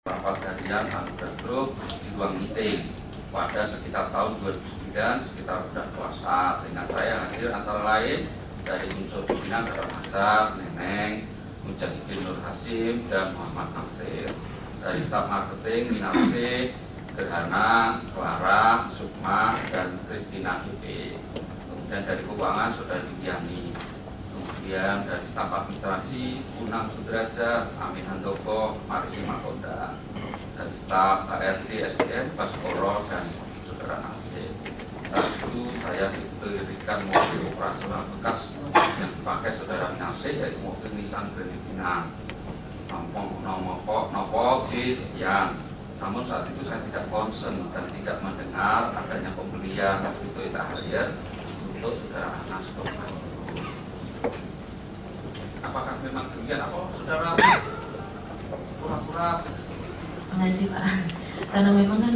rapat harian Anugerah Group di ruang meeting pada sekitar tahun 2009, sekitar bulan puasa. Seingat saya hadir antara lain dari unsur pimpinan Dr. Mazhar, Neneng, Mujahidin Nur Hasim, dan Muhammad Nasir. Dari staf marketing, Minarsi, Gerhana, Clara, Sukma, dan Kristina Dupe. Kemudian dari keuangan, Saudari Diani. Kemudian dari staf administrasi, Unang Sudrajat, Amin Handoko, Marisi Makonda. Dari staf HRD, SDM, Baskoro, dan Saudara Nasir. Saat itu saya diberikan mobil operasional bekas yang dipakai Saudara Nasir, yaitu mobil Nissan Grand Pinang. Nomor B sekian. Namun saat itu saya tidak concern dan tidak mendengar adanya pembelian Toyota Harrier untuk Saudara Anas Topan. Apakah memang demikian? Apa Saudara pura-pura? Enggak sih Pak, karena memang kan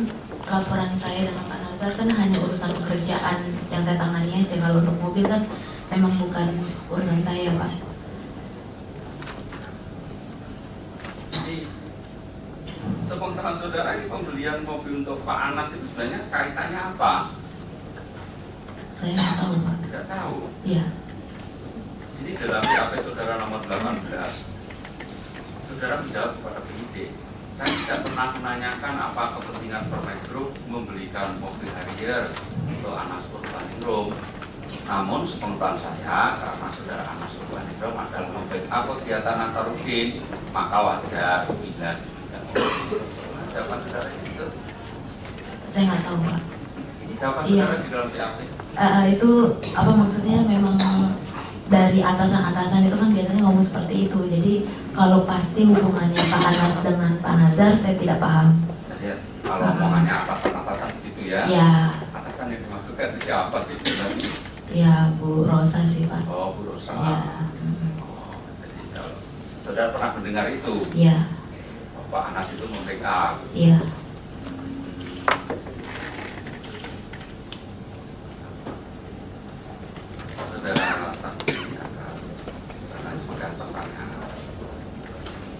laporan saya dengan Pak Nazar kan hanya urusan pekerjaan yang saya tangani aja. Kalau untuk mobil kan memang bukan urusan saya Pak. Sepengetahuan Saudara, ini pembelian mobil untuk Pak Anas itu sebenarnya kaitannya apa? Saya nggak tahu Pak. Tidak tahu. Iya. Ini dalam BAP Saudara nomor 18. Saudara menjawab kepada penyidik, saya tidak pernah menanyakan apa kepentingan Permed Group membelikan mobil Harrier untuk Anas Urbaningrum. Namun sepengetahuan saya, karena Saudara Anas Urbaningrum adalah membackup kegiatan Nasaruddin, maka wajar bila jawaban Saudara itu? Saya nggak tahu Pak. Ini jawaban Iya. Saudara di dalam BAP? Itu apa maksudnya, memang dari atasan-atasan itu kan biasanya ngomong seperti itu. Jadi kalau pasti hubungannya Pak Anas dengan Pak Nazar saya tidak paham. Jadi kalau omongannya atasan-atasan begitu ya? Ya, Atasan yang dimaksudkan itu siapa sih sebenarnya? ya Bu Rosa sih Pak. Oh, Bu Rosa. Ya. Oh, jadi kalau Saudara pernah mendengar itu? Iya. Pak Anas itu membackup. Iya. Saudara saksi akan saya lanjutkan pertanyaan.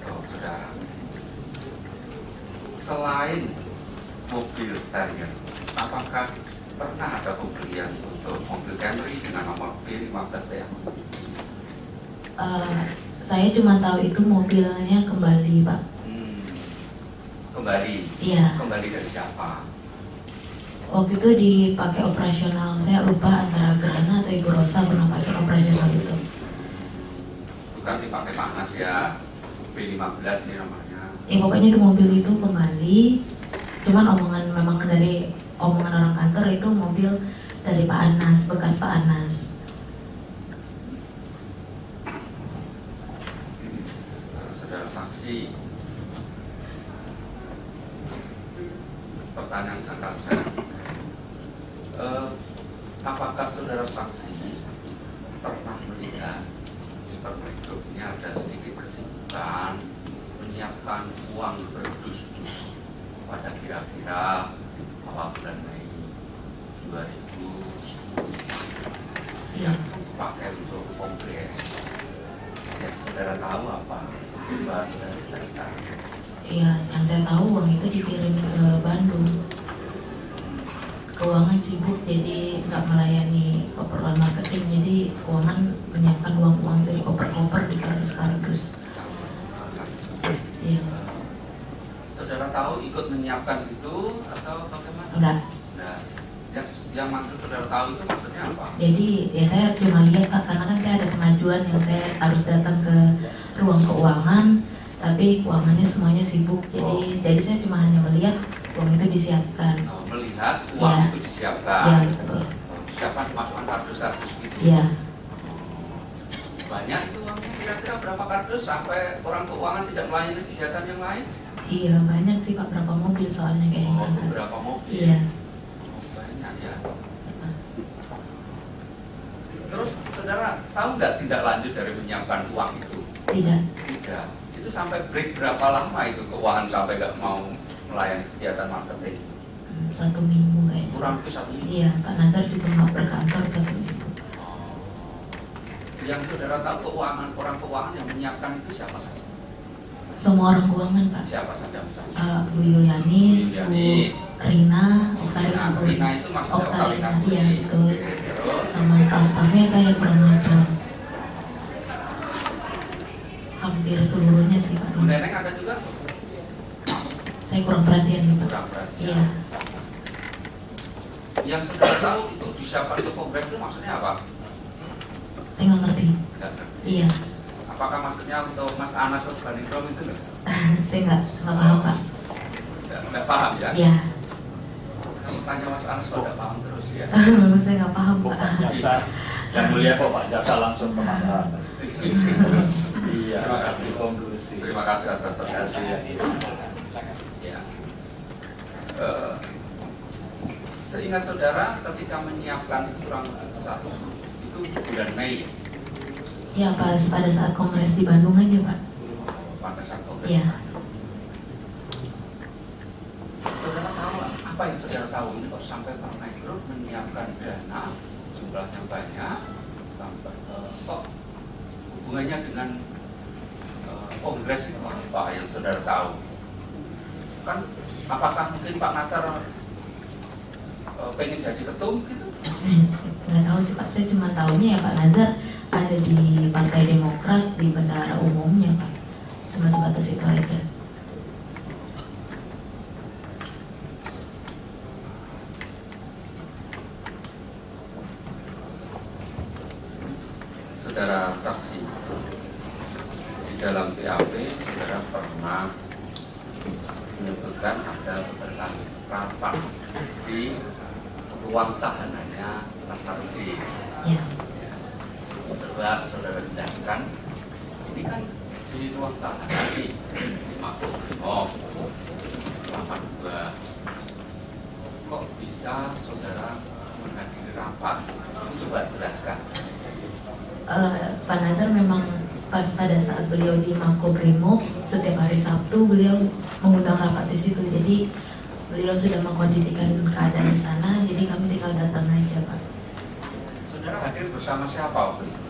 Oh, Saudara, selain mobil Harrier, apakah pernah ada pembelian untuk mobil Camry dengan nomor B15TM? Saya cuma tahu itu mobilnya kembali Pak. Kembali? Iya. Kembali dari siapa? Waktu itu dipakai operasional. Saya lupa antara Gerhana atau Ibu Rosa pernah pakai operasional itu. Bukan dipakai Pak Anas ya, B15 ini namanya. Pokoknya itu mobil itu kembali. Cuman omongan memang dari omongan orang kantor itu mobil dari Pak Anas, bekas Pak Anas. Saudara saksi, pertanyaan tangkap saya. Apakah saudara saksi pernah melihat di Permed Group ini ada sedikit kesibukan menyiapkan uang berdus-dus pada kira-kira awal bulan Mei 2010 yang dipakai untuk kongres? Yang saudara tahu apa? Coba saudara jelaskan. Iya, yang saya tahu uang itu dikirim ke Bandung. Keuangan sibuk jadi nggak melayani keperluan marketing, jadi keuangan menyiapkan uang-uang dari koper-koper di kardus-kardus. Iya. Saudara tahu ikut menyiapkan itu atau bagaimana? Enggak. Nah, yang maksud saudara tahu itu maksudnya apa? Jadi ya saya cuma lihat Pak, karena kan saya ada pengajuan yang saya harus datang ke ruang keuangan, tapi keuangannya semuanya sibuk. Jadi saya cuma hanya melihat uang itu disiapkan. Melihat uang Ya. itu disiapkan. Ya, betul. Disiapkan dimasukkan kardus-kardus gitu. Iya. Banyak itu uangnya, kira-kira berapa kardus sampai orang keuangan tidak melayani kegiatan yang lain? Iya, banyak sih Pak, berapa mobil soalnya kayaknya. Oh, beberapa mobil. Iya. Oh, banyak ya. Terus saudara tahu nggak tindak lanjut dari menyiapkan uang itu? Tidak. Tidak. Itu sampai break berapa lama itu keuangan sampai nggak mau melayani kegiatan marketing? 1 minggu kayaknya. Kurang lebih 1 minggu. Iya, Pak Nazar juga nggak berkantor 1 minggu. Yang saudara tahu keuangan, orang keuangan yang menyiapkan itu siapa saja? Semua orang keuangan Pak. Siapa saja misalnya? Bu Yulianis, Bu Yulianis. Rina, Rina itu maksudnya Oktalina iya betul. Terus Sama staff-staffnya saya kurang hafal. Hampir seluruhnya sih Pak. Bu Neneng ada juga? Saya kurang perhatian nih Pak. Kurang perhatian. Iya. Yang saudara tahu itu disiapkan untuk kongres itu maksudnya apa? Saya nggak ngerti. Nggak ngerti. Iya. Apakah maksudnya untuk Mas Anas Urbaningrum itu nggak? Saya nggak paham Pak. Nggak paham ya? Iya. Kalau tanya Mas Anas kok nggak paham terus ya? Saya nggak paham Kok Pak. Pak Jaksa, yang mulia kok Pak Jaksa langsung ke Mas Anas. Iya, Terima kasih. konklusi. Terima kasih atas terkasih ya. Ya. Seingat saudara ketika menyiapkan itu kurang lebih satu itu bulan Mei Ya pada saat kongres di Bandung aja Pak. pada saat kongres. Iya. Saudara tahu apa yang saudara tahu ini kok sampai Partai Group menyiapkan dana jumlahnya banyak sampai kok hubungannya dengan kongres itu apa yang saudara tahu? Kan apakah mungkin Pak Nasar pengen jadi ketum gitu? Nggak tahu sih Pak, saya cuma tahunya ya Pak Nazar ada di Partai Demokrat di bendahara umumnya Pak. Cuma sebatas itu aja. Saudara saksi di dalam BAP saudara pernah menyebutkan ada berkali rapat di ruang tahanannya Nasarudin. Ya. Coba saudara jelaskan, ini kan di ruang tahanan di Makobrimob 82. Kok bisa saudara menghadiri rapat? Coba jelaskan. Pak Nazar memang pas pada saat beliau di Makobrimob setiap hari Sabtu beliau mengundang rapat di situ. Jadi beliau sudah mengkondisikan keadaan di sana, jadi kami tinggal datang aja Pak. Saudara hadir bersama siapa waktu itu?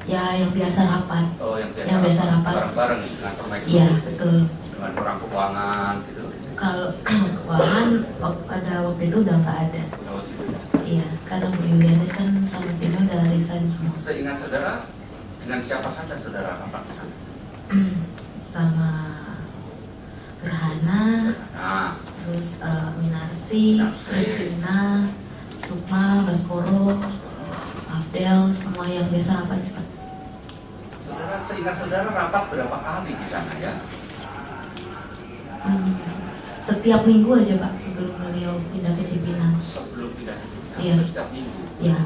Ya yang biasa rapat. Oh, yang Yang biasa rapat. bareng-bareng dengan permaisuri. Iya betul. Dengan orang keuangan gitu. Kalau keuangan pada waktu itu udah nggak ada. Oh, situ. Iya, karena Bu Yulianis kan sama timnya udah resign semua. Seingat saudara, dengan siapa saja saudara rapat di sana? Sama Gerhana, Nah, terus Minarsi, Kristina, Sukma, Baskoro, Abdel, semua yang biasa rapat cepat. saudara seingat saudara rapat berapa kali di sana ya? Setiap minggu aja Pak sebelum beliau pindah ke Cipinang. Sebelum pindah ke Cipinang, Iya. setiap minggu. Iya,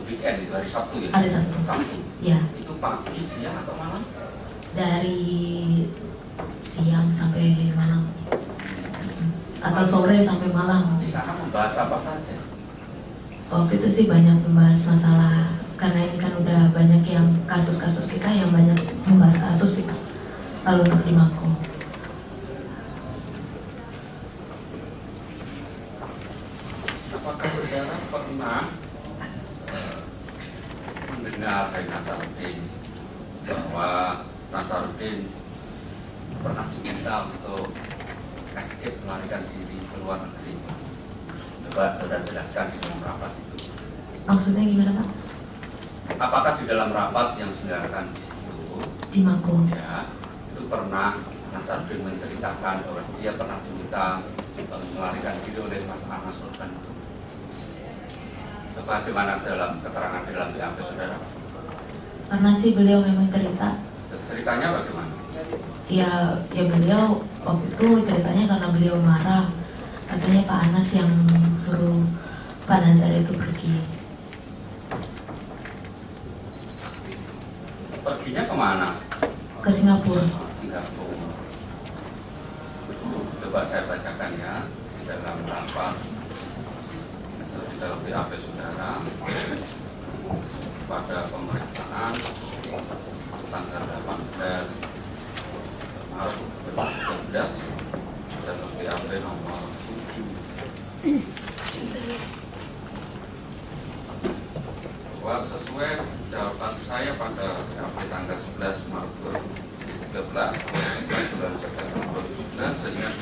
Weekend itu hari Sabtu ya? Hari Sabtu. Sabtu. iya. Itu pagi, siang atau malam? Dari siang sampai malam. Atau sore sampai malam. Di sana membahas apa saja? Waktu itu sih banyak membahas masalah, karena ini kan udah banyak yang kasus-kasus kita yang banyak membahas kasus sih Pak, kalau untuk di Mako. Apakah saudara pernah mendengar dari Nasarudin bahwa Nasarudin pernah diminta untuk escape melarikan diri ke luar negeri? Coba saudara jelaskan di dalam rapat itu. Maksudnya gimana Pak? Apakah di dalam rapat yang diselenggarakan di situ, Di Mako. ya, itu pernah Nasarudin menceritakan bahwa dia pernah diminta melarikan diri oleh Mas Anas Urbaningrum? Sebagaimana dalam keterangan di dalam BAP saudara? Karena sih beliau memang cerita, Ceritanya bagaimana? ya beliau waktu itu ceritanya karena beliau marah, katanya Pak Anas yang suruh Pak Nazar itu pergi. Perginya kemana? Ke Singapura. Singapura. Coba saya bacakan ya di dalam rapat atau di dalam BAP saudara pada pemeriksaan tanggal 18 Maret 2013 dalam BAP nomor 7 bahwa sesuai jawaban saya pada BAP tanggal 11 Maret 2013 bulan September 2011 seingat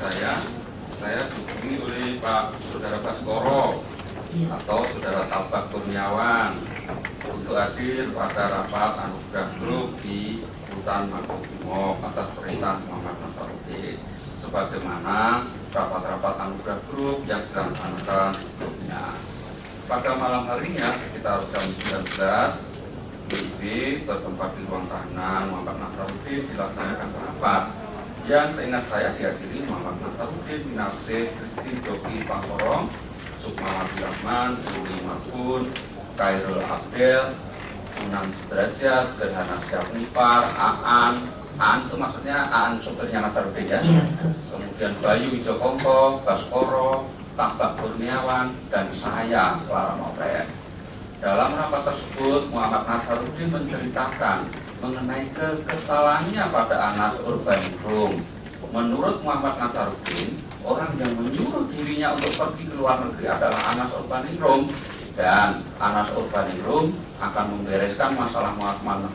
saya dihubungi oleh Pak Saudara Baskoro Iya. atau Saudara Tabak Kurniawan untuk hadir pada rapat anugerah grup di Rutan Makobrimob atas perintah Muhammad Nasaruddin, sebagaimana rapat-rapat anugerah grup yang dilaksanakan sebelumnya. Pada malam harinya sekitar jam 19, WIB bertempat di ruang tahanan Muhammad Nasaruddin dilaksanakan rapat yang seingat saya dihadiri Muhammad Nasaruddin, Minarsih, Kristi, Joki, Pasorong, Sukmawati Rahman, Ruli Marfun, Khairul Abdel, Sunan Sudrajat, Gerhana Syafnipar, Aan itu maksudnya Aan sopirnya Nasaruddin ya. Iya, betul. Kemudian Bayu Wijokongko, Baskoro, Tabak Kurniawan, dan saya, Clara Noprek. Dalam rapat tersebut, Muhammad Nasaruddin menceritakan mengenai kekesalannya pada Anas Urbaningrum. Menurut Muhammad Nasaruddin, orang yang menyuruh dirinya untuk pergi ke luar negeri adalah Anas Urbaningrum, dan Anas Urbaningrum akan membereskan masalah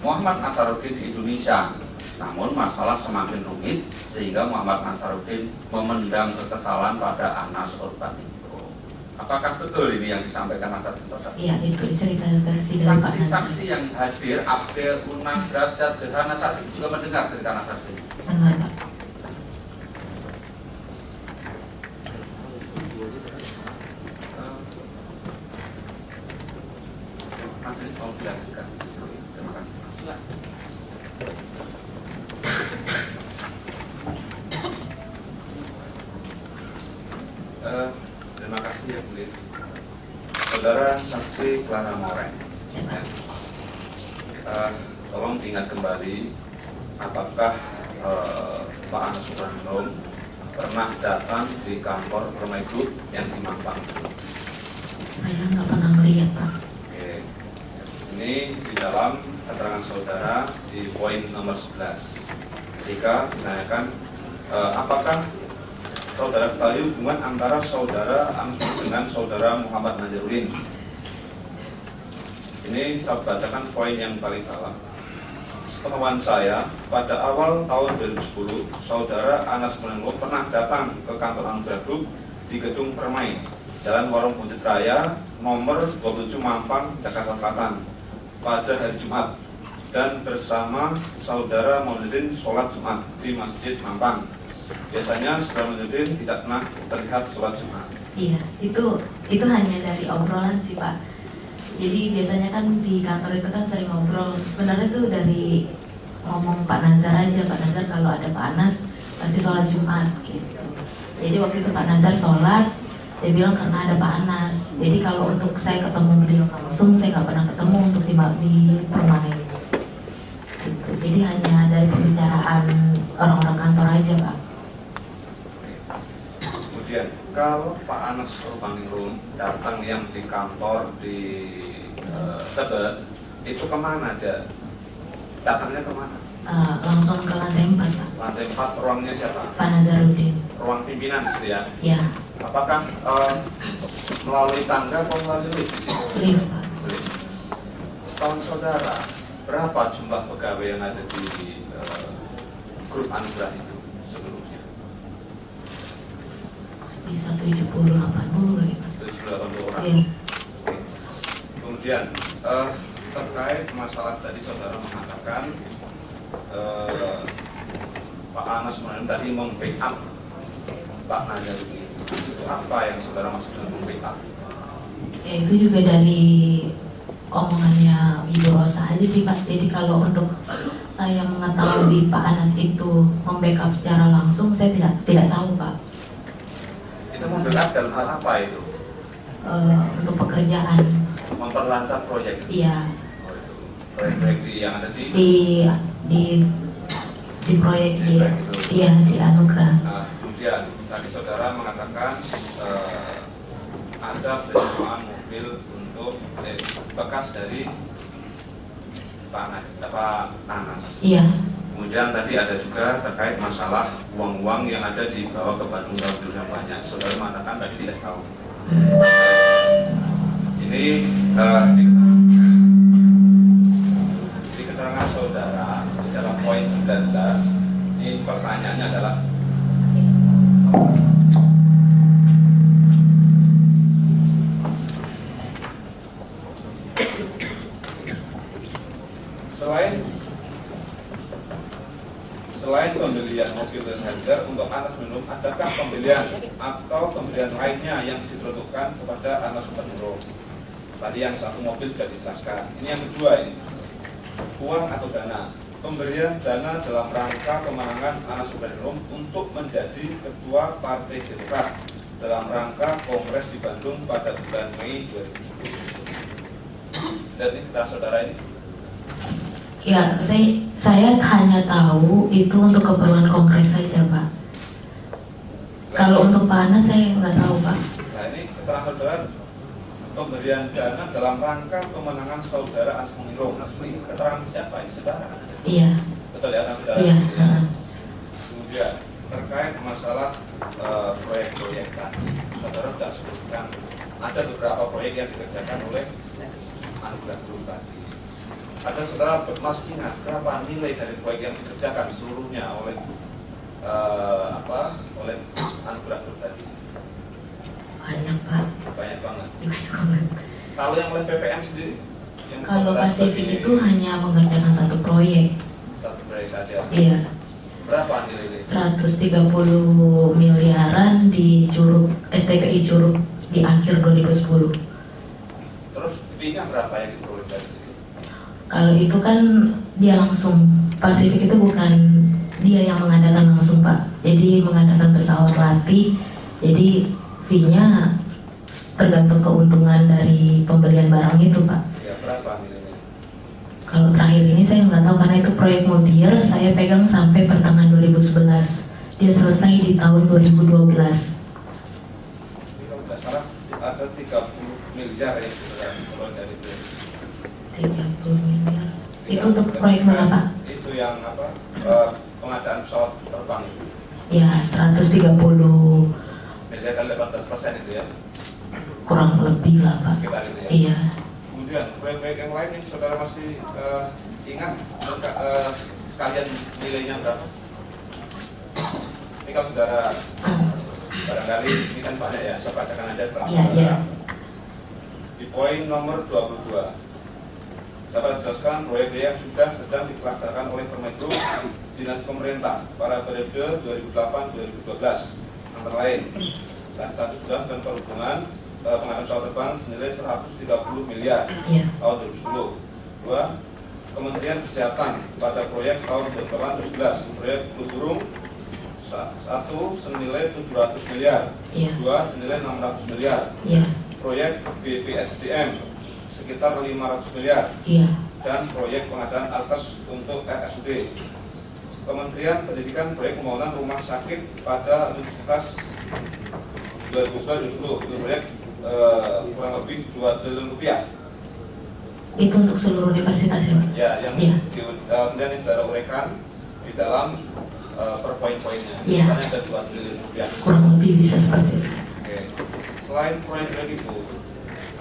Muhammad Nasaruddin di Indonesia. Namun masalah semakin rumit sehingga Muhammad Nasaruddin memendam kekesalan pada Anas Urbaningrum. Apakah betul ini yang disampaikan Nasaruddin? Iya, itu cerita versi dari Pak Nazar. Saksi-saksi yang hadir, Abdel, Unang, Derajat, Gerhana saat itu juga mendengar cerita Nasaruddin. Benar, Pak. Majelis mau dilanjutkan. Terima kasih. Terima kasih ya Bu. Saudara saksi Clara Moreng, Ya, Pak. tolong diingat kembali apakah Pak Anas Urbaningrum pernah datang di kantor Permai Group yang di Mampang? Saya nggak pernah melihat, Pak. Oke. Ini di dalam keterangan saudara di poin nomor 11 ketika ditanyakan apakah saudara ketahui hubungan antara saudara Anas dengan saudara Muhammad Nazaruddin. Ini saya bacakan poin yang paling bawah. Sepengetahuan saya, pada awal tahun 2010, saudara Anas Urbaningrum pernah datang ke kantor Anugerah Group di Gedung Permai, Jalan Warung Bukit Raya, nomor 27 Mampang, Jakarta Selatan, pada hari Jumat, dan bersama saudara Maulidin sholat Jumat di Masjid Mampang. Biasanya saudara Maulidin tidak pernah terlihat sholat Jumat. Iya, itu hanya dari obrolan sih, Pak. Jadi biasanya kan di kantor itu kan sering ngobrol. Sebenarnya itu dari ngomong Pak Nazar aja. Pak Nazar kalau ada Pak Anas pasti sholat Jumat gitu. Jadi waktu itu Pak Nazar sholat, dia bilang karena ada Pak Anas. Jadi kalau untuk saya ketemu beliau langsung, saya nggak pernah ketemu untuk di Permai. Gitu. Jadi hanya dari pembicaraan orang-orang kantor aja, Pak. Kemudian kalau Pak Anas Urbaningrum datang yang di kantor di Tebet, itu kemana dia? Datangnya kemana? Langsung ke lantai 4, Pak. Lantai 4, ruangnya siapa? Pak Nazaruddin. Ruang pimpinan gitu ya? Ya, Apakah melalui tangga atau melalui lift? lift, Pak. Setahu saudara, berapa jumlah pegawai yang ada di grup anugerah itu sebelumnya? Bisa 70-80 kali, Pak. 70-80 orang. Iya. Kemudian terkait masalah tadi saudara mengatakan Pak Anas tadi membackup Pak Nazaruddin. Itu apa yang saudara maksud dengan membackup? Ya, itu juga dari omongannya Ibu Rosa aja sih, Pak. Jadi kalau untuk saya mengetahui Pak Anas itu membackup secara langsung, saya tidak tahu, Pak. Itu membackup dalam hal apa itu? Untuk pekerjaan. Memperlancar proyek. Iya. Oh, itu proyek-proyek yang ada di proyek di proyek itu. iya di anugerah. Nah, kemudian tadi saudara mengatakan ada penjualan mobil untuk bekas dari Pak Anas. Iya. Kemudian tadi ada juga terkait masalah uang-uang yang ada dibawa ke Bandung dalam jumlah yang banyak. Saudara mengatakan tadi tidak tahu. Ini di keterangan saudara di dalam poin 19, ini pertanyaannya adalah Selain pembelian mosquito center untuk Anas Minum, adakah pembelian atau pembelian lainnya yang diperuntukkan kepada Anas Minum? Tadi yang satu mobil sudah dijelaskan. Ini yang kedua, ini uang atau dana. Pemberian dana dalam rangka kemenangan Anas Minum untuk menjadi ketua Partai Demokrat dalam rangka Kongres di Bandung pada bulan Mei 2010. Dan ini kita saudara ini. Ya, saya hanya tahu itu untuk keperluan kongres saja, Pak. Kalau untuk Pak Anas saya nggak tahu, Pak. Nah, ini keterangan saudara pemberian dana dalam rangka kemenangan saudara Anas Minum. Ini keterangan siapa? Ini saudara. Iya. Betul ya, kan saudara? Iya. Ya. Kemudian terkait masalah proyek-proyek tadi, saudara sudah sebutkan ada beberapa proyek yang dikerjakan oleh Anugerah Group tadi. Ada saudara masih ingat berapa nilai dari proyek yang dikerjakan seluruhnya oleh oleh Anugerah Group tadi? Banyak, Pak. Banyak banget. Banyak banget. Kalau yang oleh PPM sendiri? Yang Kalau saudara Pasifik sebagai itu hanya mengerjakan satu proyek. satu proyek saja. Iya. Berapa nilai? 130 miliaran di Curug STPI Curug di akhir 2010. Terus fee-nya berapa yang diperoleh dari situ? Kalau itu kan dia langsung, Pasifik itu bukan dia yang mengadakan langsung, Pak. Jadi mengadakan pesawat latih. Jadi fee-nya tergantung keuntungan dari pembelian barang itu, Pak. Ya, berapa nilainya? Kalau terakhir ini saya nggak tahu karena itu proyek multi-year, saya pegang sampai pertengahan 2011. Dia selesai di tahun 2012. Ini kalau tidak salah ada 30 miliar ya kalau dari itu. 30 miliar. Itu untuk proyek mana, Pak? Itu yang apa? Pengadaan pesawat terbang itu. Ya, 130 Miliar kali 18% itu ya. kurang lebih lah, Pak. Sekitar itu ya. Iya. Kemudian proyek-proyek yang lain yang saudara masih ingat sekalian nilainya berapa? Ini kalau saudara barangkali ini kan banyak ya, saya bacakan aja setelah Iya, iya. Di poin nomor 22 dapat dijelaskan proyek-proyek yang sudah sedang dilaksanakan oleh Permendikbud Dinas Pemerintah pada periode 2008-2012 antara lain dan satu sudah dan perhubungan pengadaan pesawat terbang senilai 130 miliar Iya. tahun 2010. 2. Kementerian Kesehatan pada proyek tahun 2011 proyek flu burung 1 senilai 700 miliar, Iya. 2 senilai 600 miliar, Iya. proyek BPSDM sekitar 500 miliar, Iya. dan proyek pengadaan alkes untuk RSUD. Kementerian Pendidikan proyek pembangunan rumah sakit pada Universitas 2010 itu proyek kurang lebih 2 triliun rupiah. Itu untuk seluruh universitas ya, Pak? Ya, yang Iya. kemudian yang saudara uraikan di dalam per poin-poinnya. Iya. Misalnya ada 2 triliun rupiah. Kurang lebih bisa seperti itu. Oke. Selain proyek-proyek itu,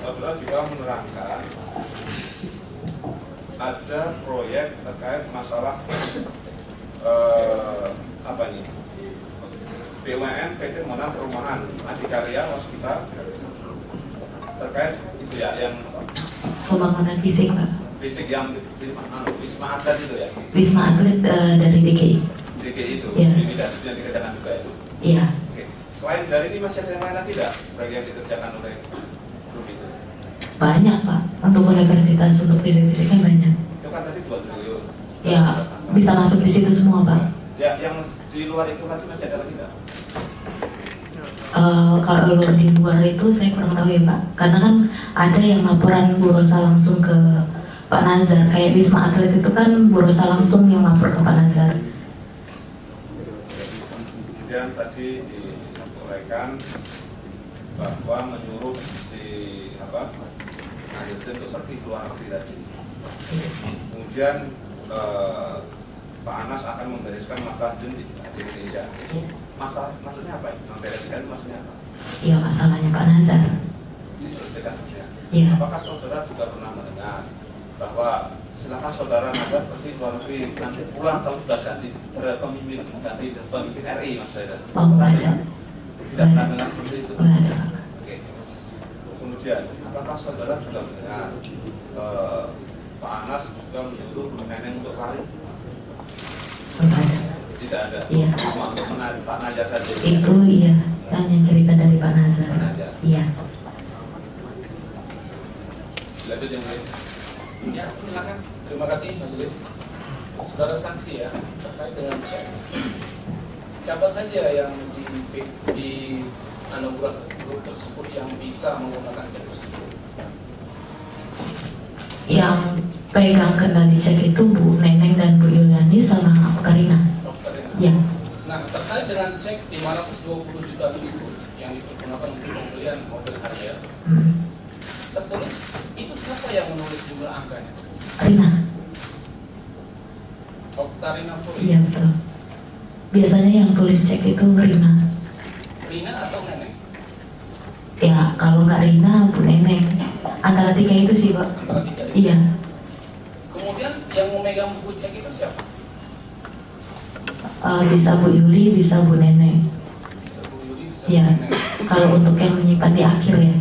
saudara juga menerangkan ada proyek terkait masalah apa ini? BUMN PT Monas Perumahan Adikarya Waskita terkait itu ya yang Pembangunan fisik, Pak. fisik yang Wisma Atlet itu ya. Wisma Atlet dari DKI. DKI itu, Iya. yang dikerjakan juga itu. Iya. Oke. Selain dari ini masih ada yang lain lagi tidak proyek yang dikerjakan oleh grup itu? Banyak, Pak. Untuk universitas, untuk fisik-fisiknya banyak. Itu kan tadi 2 triliun. Ya, bisa masuk di situ semua, Pak. Ya, yang di luar itu lagi masih ada lagi tidak? Kalau di luar itu saya kurang tahu ya, Pak. Karena kan ada yang laporan Bu Rosa langsung ke Pak Nazar. Kayak Wisma Atlet itu kan Bu Rosa langsung yang lapor ke Pak Nazar. Kemudian tadi disampaikan bahwa menyuruh si Akhirnya untuk pergi keluar negeri tadi. Kemudian Pak Anas akan membereskan masalah di Indonesia. Maksudnya apa? Membereskan maksudnya apa? Iya, masalahnya Pak Nazar. Diselesaikan saja. Iya. Apakah saudara juga pernah mendengar bahwa silakan saudara Nazar pergi keluar negeri, nanti pulang kalau sudah ganti pemimpin RI maksud saya. Oh, enggak ada. Tidak pernah dengar seperti itu. Nggak ada Pak. Oke. Kemudian, apakah saudara juga mendengar Pak Anas juga menyuruh Bu Neneng untuk lari? Nggak ada. Tidak ada. Iya. Cuma untuk Pak Najar saja. Itu iya, hanya cerita dari Pak Nazar. Pak Najar. Iya. Lanjut yang lain. Ya, silakan. Terima kasih majelis. Saudara saksi ya, terkait dengan cek. Siapa saja yang di anugerah grup tersebut yang bisa menggunakan cek tersebut? Yang pegang kendali cek itu Bu Neneng dan Bu Yuliani sama Karina. Dokter ya. Ya. Nah, terkait dengan cek 520 juta tersebut yang dipergunakan untuk pembelian mobil Harrier, tertulis itu siapa yang menulis jumlah angkanya? Rina. Oktarina Puri. Iya betul. Biasanya yang tulis cek itu Rina. Rina atau Neneng? Ya kalau nggak Rina, Bu Neneng. Antara tiga itu sih Pak. Antara tiga itu. Iya. Kemudian yang memegang buku cek itu siapa? Bisa Bu Yuli, bisa Bu Neneng. Bisa Bu Yuli, bisa Iya. Bu Neneng. Kalau untuk yang menyimpan di akhir ya.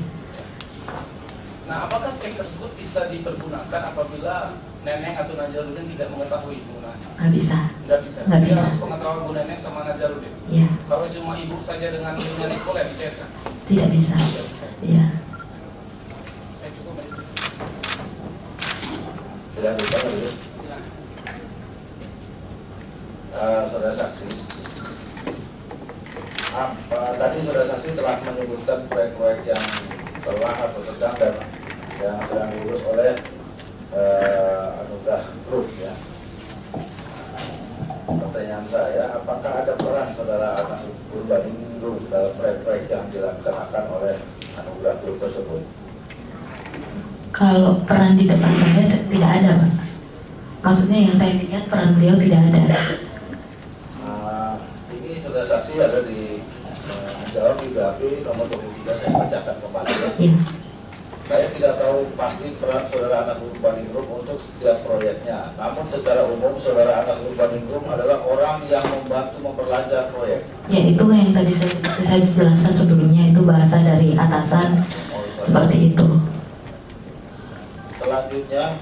Nah, apakah cek tersebut bisa dipergunakan apabila Neneng atau Najarudin tidak mengetahui penggunaannya? Nggak bisa. Tidak bisa. Nggak Jadi bisa. harus pengetahuan Bu Neneng sama Najarudin. Iya. Kalau cuma ibu saja dengan ibunya boleh dicairkan? Tidak bisa. Tidak bisa. Iya. Saya cukup ya. Tidak lupa dulu. Ya. Saudara saksi, tadi saudara saksi telah menyebutkan proyek-proyek yang telah atau sedang dan yang sedang diurus oleh anugerah grup ya. Pertanyaan saya, apakah ada peran saudara Anas Urbaningrum dalam proyek-proyek yang dilaksanakan oleh anugerah grup tersebut? Kalau peran di depan saya tidak ada Pak. Maksudnya yang saya lihat peran beliau tidak ada. Ini saudara saksi ada di jawab di BAP nomor 23, saya bacakan kembali ya. Iya. Saya tidak tahu pasti peran saudara Anas Urbaningrum untuk setiap proyeknya. Namun secara umum saudara Anas Urbaningrum adalah orang yang membantu memperlancar proyek. Ya itu yang tadi saya jelaskan sebelumnya, itu bahasa dari atasan seperti itu. Selanjutnya,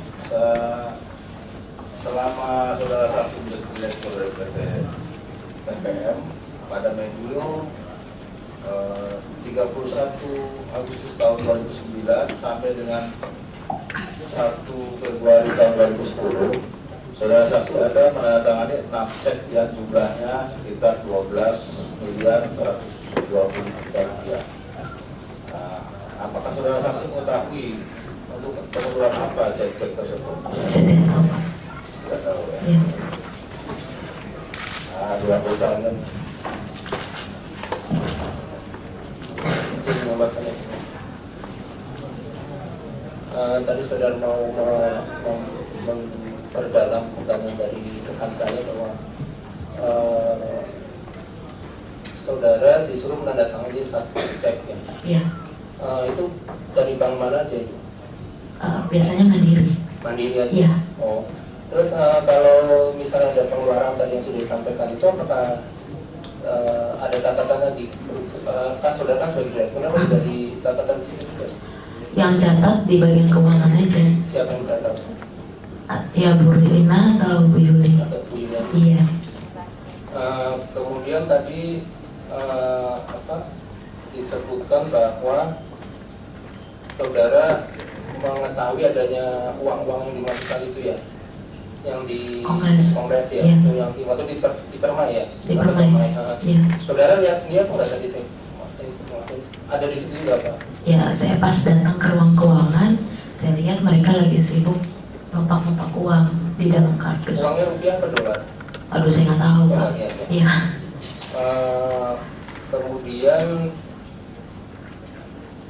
selama saudara saksi menjadi direktur dari PT TPM pada Mei 31 Agustus tahun 2009 sampai dengan 1 Februari tahun 2010, saudara saksi ada menandatangani 6 cek yang jumlahnya sekitar 12.120 juta rupiah. Apakah saudara saksi mengetahui untuk keperluan apa cek-cek tersebut? Saya tidak tahu Pak. Tidak tahu ya. Ya. Dua tangan. Tadi saudara mau memperdalam pertanyaan dari rekan saya bahwa saudara disuruh menandatangani satu cek ya. Iya. Itu dari bank mana aja itu? Biasanya mandiri. Mandiri aja. Iya. Oh. Terus kalau misalnya ada pengeluaran tadi yang sudah disampaikan itu apakah ada catatannya di kan saudara kan sebagai direktur, kenapa sudah dicatatkan di sini juga? Yang catat di bagian keuangan aja. Siapa yang mencatat? Ya Bu Rina atau Bu Yuli. Atau Bu Yulian? Iya. Kemudian tadi disebutkan bahwa saudara mengetahui adanya uang-uang yang dimasukkan itu ya, yang di Kongres ya, iya. itu yang waktu di Permai ya. Di Permai. Iya. Saudara lihat sendiri apa nggak tadi sih? Ada di situ nggak Pak? Ya saya pas datang ke ruang keuangan, saya lihat mereka lagi sibuk numpak-numpak uang di dalam kardus. Uangnya rupiah apa dolar? Aduh saya nggak tahu Pak. Iya. Kemudian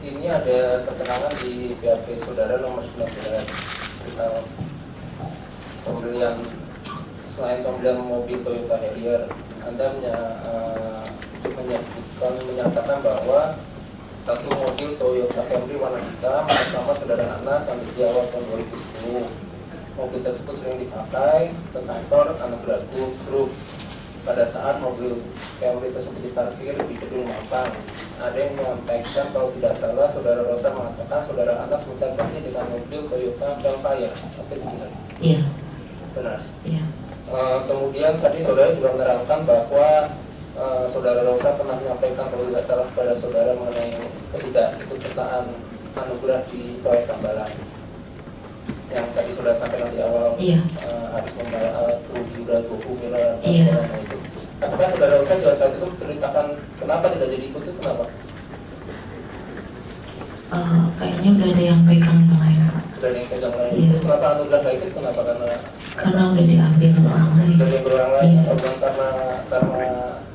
ini ada keterangan di BAP saudara nomor 19 pembelian, selain pembelian mobil Toyota Harrier, Anda menyatakan bahwa satu mobil Toyota Camry warna hitam atas nama saudara Anas sampai di awal tahun 2010. Mobil tersebut sering dipakai ke kantor anugerah grup. pada saat mobil PMW tersebut diparkir di gedung Mampang. Ada yang menyampaikan kalau tidak salah saudara Rosa mengatakan saudara Anas minta ganti dengan mobil Toyota Velfire. Apa itu benar? Iya. Benar. Iya. Kemudian tadi saudara juga menerangkan bahwa saudara Rosa pernah menyampaikan kalau tidak salah pada saudara mengenai ketidakikutsertaan anugerah di proyek Tambalan yang tadi sudah sampaikan di awal. Iya. Harus membayar kerugian udah 20 miliar. Iya. Itu. Apakah saudara Rosa juga saat itu ceritakan kenapa tidak jadi ikut itu kenapa? Kayaknya udah ada yang pegang yang lain, Pak. Sudah ada yang pegang lain. Iya. Terus kenapa anugerah nggak ikut? Kenapa? Karena udah diambil orang lain. Dari orang lain Iya. atau bukan karena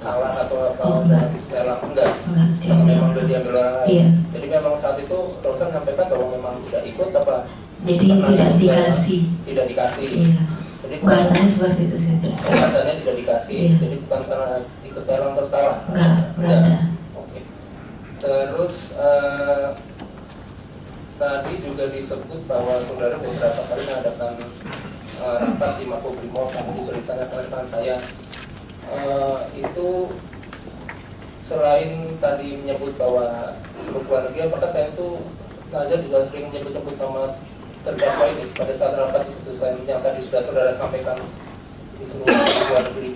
kalah atau apa? Oh, enggak. Lelang enggak. Enggak, Karena diambil. memang udah diambil orang lain. Iya. Jadi memang saat itu Rosa menyampaikan bahwa memang tidak ikut apa? Jadi Karena tidak juga dikasih. Tidak dikasih. Iya. Jadi Bahasanya seperti itu sih. bahasanya tidak dikasih. Iya. Jadi bukan karena ikut lelang terus kalah. Enggak ada. Oke. Terus tadi juga disebut bahwa saudara beberapa kali mengadakan rapat di Makobrimob. Tadi sudah ditanyakan rekan saya. Itu selain tadi menyebut bahwa disebut luar negeri, apakah saya itu Nazar juga sering menyebut-nyebut nama terdakwa ini pada saat rapat di situ selain yang tadi sudah saudara sampaikan di seluruh luar negeri?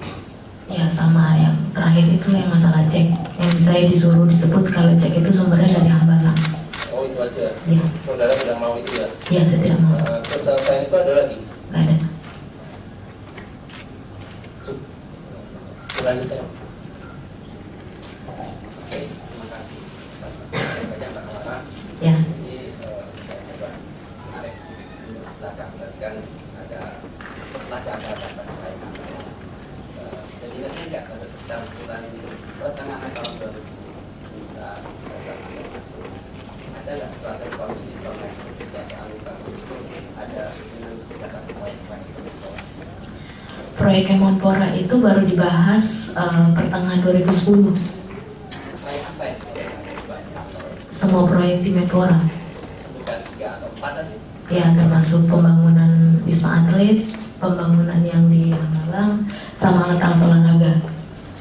Ya sama yang terakhir itu yang masalah cek. Yang saya disuruh disebut kalau cek itu sumbernya dari Hambalang. Oh itu aja. Iya. Saudara tidak mau itu ya? Iya, saya tidak mau. Terus selain itu ada lagi? Nggak ada. Lanjutnya. Oke, terima kasih. Saya saja Pak Wara. Ya. Ini saya coba menarik sedikit belakang. Berarti kan ada data saya sampaikan. Jadi nanti enggak pada sekitar bulan pertengahan tahun 2009 masuk. Ada nggak setelah saya komisi informasi kejaksaan itu ada dengan kegiatan proyek-proyek itu? Proyek Kemenpora itu baru dibahas pertengahan 2010. Proyek apa yang banyak? Semua proyek di Menpora. Sebutkan 3 atau 4 tadi. Ya, termasuk pembangunan Wisma Atlet, pembangunan yang di Hambalang, sama alat-alat olahraga.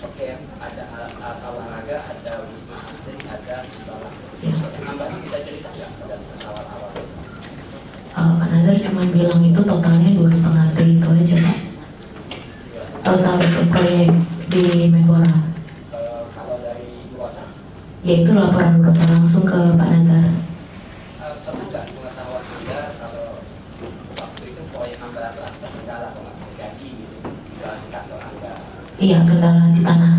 Oke, ada alat olahraga, ada wisma atlet, ada sekolah. Ya. Yang Anda bisa cerita nggak pada awal-awal? Pak Nazar cuma bilang itu totalnya 2,5 triliun itu aja, Pak. Total untuk proyek di Menpora. Kalau dari Rosa, Yaitu laporan berusaha langsung ke Pak Nazar. pernah nggak pengetahuan Anda kalau waktu itu proyek Hambalang itu ada kendala kalau nggak terjadi gitu di kantor Anda? Iya, kendala di tanah.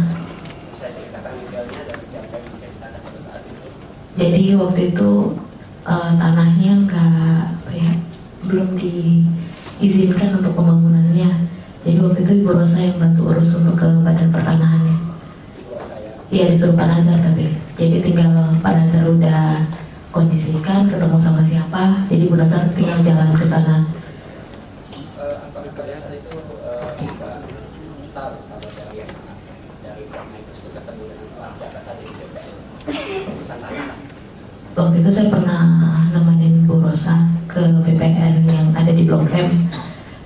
Bisa ceritakan detailnya dan siapa yang menceritakan pada saat itu? Jadi waktu itu tanahnya belum diizinkan untuk pembangunannya. Jadi waktu itu Ibu Rosa yang bantu urus untuk ke Badan Pertanahannya. Di luar saya. Iya, disuruh Pak Nazar tapi. Jadi tinggal Pak Nazar udah kondisikan ketemu sama siapa. Jadi Bu Nazar tinggal jalan ke sana. Antar kalian itu kita tahu kalau dari Bang itu ketemu dengan siapa saja di DPR. Urusan tanah. Waktu itu saya pernah nemenin Bu Rosa ke BPN yang ada di Blok M.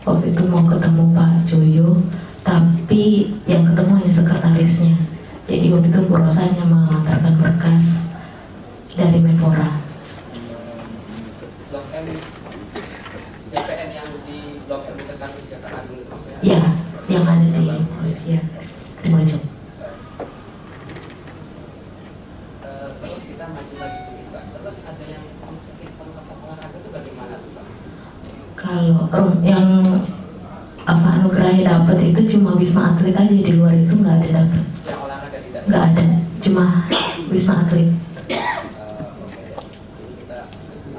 Waktu itu mau ketemu Pak Joyo, tapi yang ketemu hanya sekretarisnya. Jadi waktu itu Bu Rosa hanya mengantarkan berkas dari Menpora. Blok M BPN yang di Blok M dekat kantor Kejaksaan Agung itu maksudnya? Ya, yang ada di Malaysia, di Mojok. Terus kita maju lagi sedikit Pak. Terus ada yang sakit tempat olahraga itu bagaimana tuh Pak? Kalau yang anugerahnya dapat itu cuma Wisma Atlet aja, di luar itu nggak ada dapat. Yang olahraga tidak? Nggak ada, cuma Wisma Atlet. Oke, jadi kita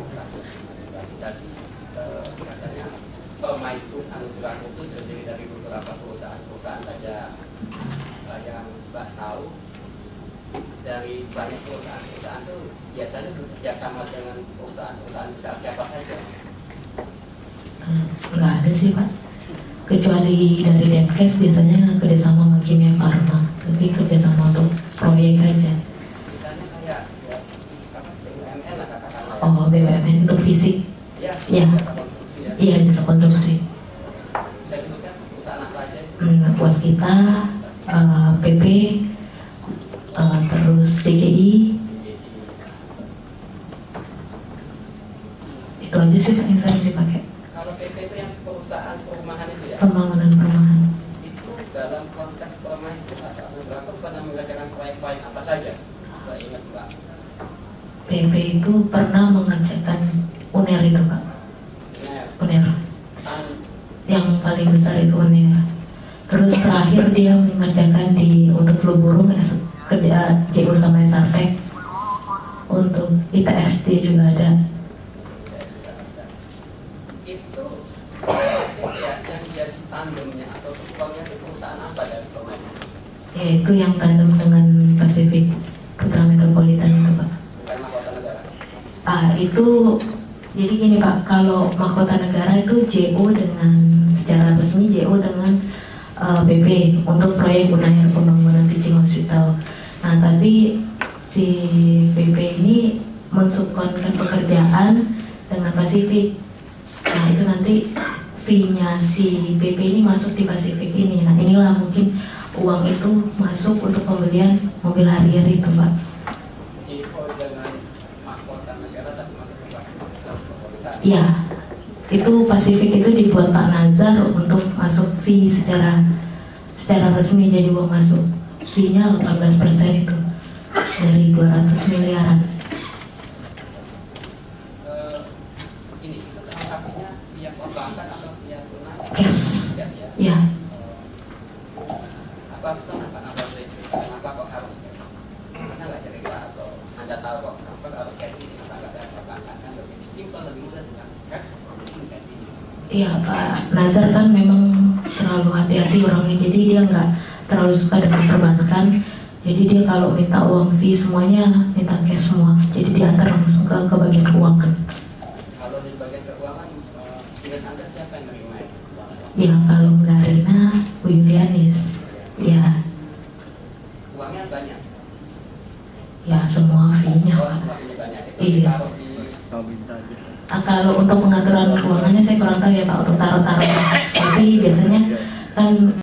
satu tadi katanya pemaitun anugerah itu terdiri dari beberapa perusahaan saja yang Mbak tahu. Dari banyak perusahaan itu biasanya bekerja sama dengan perusahaan besar siapa saja? Nggak ada sih Pak, kecuali dari Depkes biasanya kerjasama sama Kimia Farma, tapi kerjasama untuk proyek aja. Misalnya kayak ya, BUMN lah katakanlah ya. Oh, BUMN untuk fisik. Ya, Ya. jasa konstruksi ya. Iya, jasa konstruksi. Saya sebutkan perusahaan apa aja? Waskita, PP, terus DKI. Itu aja sih Pak yang sering dipakai. Kalau PP itu yang perusahaan perumahan itu ya? Pembangunan perumahan. Itu dalam konteks perumahan itu atau berapa pernah mengerjakan proyek-proyek apa saja? Saya ingat Pak. PP itu pernah mengerjakan UNER itu Pak. UNER. Yang paling besar itu UNER. Terus terakhir dia mengerjakan untuk flu burung kerja JO sama SRT. Untuk ITSD juga ada. Itu ya, yang jadi tandemnya atau supportnya itu perusahaan apa dari perumahan? Yaitu yang tandem dengan Pacific Putra Metropolitan itu Pak. Bukan mahkota negara. Itu jadi gini Pak, kalau mahkota negara itu JO dengan secara resmi JO dengan BP untuk proyek UNAIR pembangunan teaching hospital. Nah tapi si BP ini mensubkonkan pekerjaan dengan Pacific. Nah itu nanti fee-nya si BP ini masuk di Pacific ini. Nah inilah mungkin uang itu masuk untuk pembelian mobil Harrier itu Pak. JO dengan mahkota negara tapi masuk ke metropolitan. Ya, itu Pacific itu dibuat Pak Nazar untuk masuk fee secara resmi, jadi uang masuk fee-nya 18% itu dari 200 miliaran. Ini itu transaksinya via perbankan atau via tunai? Cash. Cash ya. Ya, Apa kenapa kok harus cash? Karena nggak cerita atau Anda tahu kok kenapa harus cash ini? Kenapa nggak ada perbankan? Kan lebih simpel, lebih mudah juga kan? iya Pak Nazar kan memang terlalu hati-hati orangnya, jadi dia nggak terlalu suka dengan perbankan. Jadi dia kalau minta uang fee semuanya minta cash semua. Jadi diantar langsung ke bagian keuangan. Kalau di bagian keuangan, dengan Anda siapa yang terima itu? Ya kalau nggak Rina, Bu Yulianis. Ya, Uangnya banyak. ya semua fee-nya. Oh, semakin banyak itu Iya. ditaruh di Kalau untuk pengaturan keuangannya saya kurang tahu ya Pak untuk taruh-taruh. Tapi biasanya kan